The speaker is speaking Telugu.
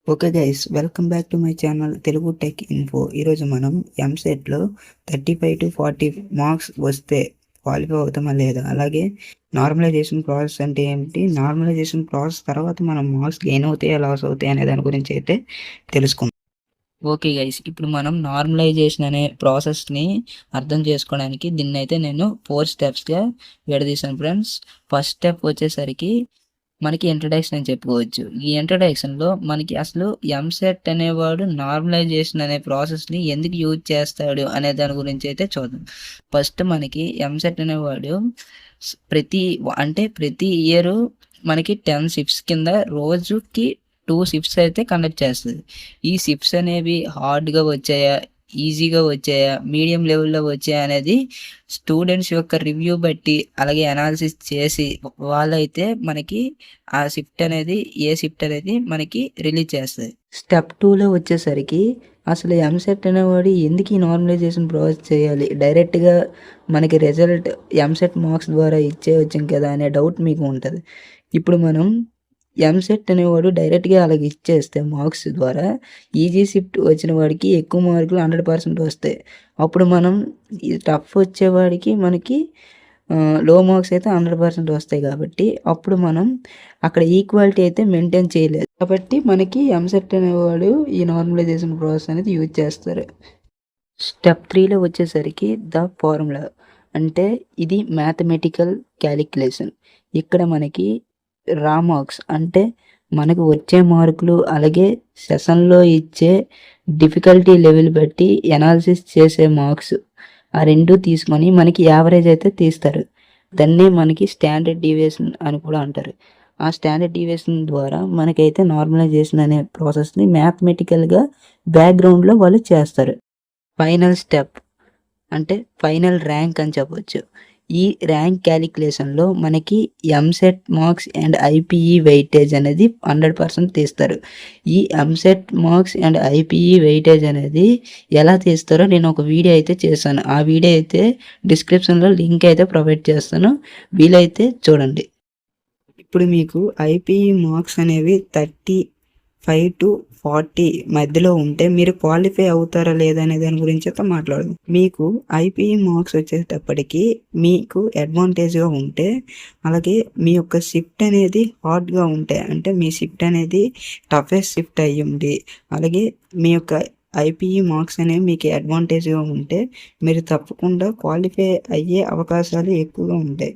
Okay guys, welcome back to my channel Telugu tech info. ఈరోజు మనం ఎంసెట్లో 35 to 40 మార్క్స్ వస్తే క్వాలిఫై అవుతామా లేదా, అలాగే నార్మలైజేషన్ ప్రాసెస్ అంటే ఏమిటి, నార్మలైజేషన్ ప్రాసెస్ తర్వాత మనం మార్క్స్ గెయిన్ అవుతాయా లాస్ అవుతాయి అనే దాని గురించి అయితే తెలుసుకుందాం. ఓకే గైస్, ఇప్పుడు మనం నార్మలైజేషన్ అనే ప్రాసెస్ని అర్థం చేసుకోవడానికి దీన్ని అయితే నేను 4 స్టెప్స్గా విడదీశాను ఫ్రెండ్స్. ఫస్ట్ స్టెప్ వచ్చేసరికి మనకి ఇంట్రడక్షన్ అని చెప్పుకోవచ్చు. ఈ ఇంట్రడక్షన్లో మనకి అసలు ఎంసెట్ అనేవాడు నార్మలైజేషన్ అనే ప్రాసెస్ని ఎందుకు యూజ్ చేస్తాడు అనే దాని గురించి అయితే చూద్దాం. ఫస్ట్ మనకి ఎంసెట్ అనేవాడు ప్రతి ఇయర్ మనకి 10 షిఫ్ట్స్ కింద రోజుకి 2 షిఫ్ట్స్ అయితే కండక్ట్ చేస్తుంది. ఈ షిఫ్ట్స్ అనేవి హార్డ్గా వచ్చాయా, ఈజీగా వచ్చాయా, మీడియం లెవెల్లో వచ్చాయా అనేది స్టూడెంట్స్ యొక్క రివ్యూ బట్టి అలాగే అనాలిసిస్ చేసి వాళ్ళైతే మనకి ఆ షిఫ్ట్ అనేది మనకి రిలీజ్ చేస్తుంది. స్టెప్ 2లో వచ్చేసరికి అసలు ఎంసెట్ అనేవాడు ఎందుకు ఈ నార్మలైజేషన్ ప్రాసెస్ చేయాలి, డైరెక్ట్గా మనకి రిజల్ట్ ఎంసెట్ మార్క్స్ ద్వారా ఇచ్చేయచ్చు కదా అనే డౌట్ మీకు ఉంటుంది. ఇప్పుడు మనం ఎంసెట్ అనేవాడు డైరెక్ట్గా అలాగే ఇచ్చేస్తే మార్క్స్ ద్వారా ఈజీ షిఫ్ట్ వచ్చిన వాడికి ఎక్కువ మార్కులు 100% వస్తాయి. అప్పుడు మనం ఈ టఫ్ వచ్చేవాడికి మనకి లో మార్క్స్ అయితే 100% వస్తాయి. కాబట్టి అప్పుడు మనం అక్కడ ఈక్వాలిటీ అయితే మెయింటైన్ చేయలేదు. కాబట్టి మనకి ఎంసెట్ అనేవాడు ఈ నార్మలైజేషన్ ప్రాసెస్ అనేది యూజ్ చేస్తారు. స్టెప్ 3లో వచ్చేసరికి ద ఫార్ములా, అంటే ఇది మ్యాథమెటికల్ క్యాలిక్యులేషన్. ఇక్కడ మనకి రా మార్క్స్ అంటే మనకు వచ్చే మార్కులు అలాగే సెషన్లో ఇచ్చే డిఫికల్టీ లెవెల్ బట్టి ఎనాలిసిస్ చేసే మార్క్స్ ఆ రెండు తీసుకొని మనకి యావరేజ్ అయితే తీస్తారు. దాన్నే మనకి స్టాండర్డ్ డీవియేషన్ అని కూడా అంటారు. ఆ స్టాండర్డ్ డీవియేషన్ ద్వారా మనకైతే నార్మలైజేషన్ అనే ప్రాసెస్ని మ్యాథమెటికల్గా బ్యాక్గ్రౌండ్లో వాళ్ళు చేస్తారు. ఫైనల్ స్టెప్ అంటే ఫైనల్ ర్యాంక్ అని చెప్పవచ్చు. ఈ ర్యాంక్ క్యాలిక్యులేషన్లో మనకి EAMCET marks and IPE weightage అనేది 100% తీస్తారు. ఈ EAMCET marks and IPE weightage అనేది ఎలా తీస్తారో నేను ఒక వీడియో అయితే చేశాను. ఆ వీడియో అయితే డిస్క్రిప్షన్లో లింక్ అయితే ప్రొవైడ్ చేస్తాను, వీలైతే చూడండి. ఇప్పుడు మీకు ఐపీఈ మార్క్స్ అనేవి 35 to 40 మధ్యలో ఉంటే మీరు క్వాలిఫై అవుతారా లేదా అనే దాని గురించి అయితే మాట్లాడదాం. మీకు ఐపీఈ మార్క్స్ వచ్చేటప్పటికి మీకు అడ్వాంటేజ్గా ఉంటే, అలాగే మీ యొక్క షిఫ్ట్ అనేది హార్డ్గా ఉంటే, అంటే మీ షిఫ్ట్ అనేది టఫెస్ట్ షిఫ్ట్ అయ్యింది, అలాగే మీ యొక్క ఐపీఈ మార్క్స్ అనేవి మీకు అడ్వాంటేజ్గా ఉంటే మీరు తప్పకుండా క్వాలిఫై అయ్యే అవకాశాలు ఎక్కువగా ఉంటాయి.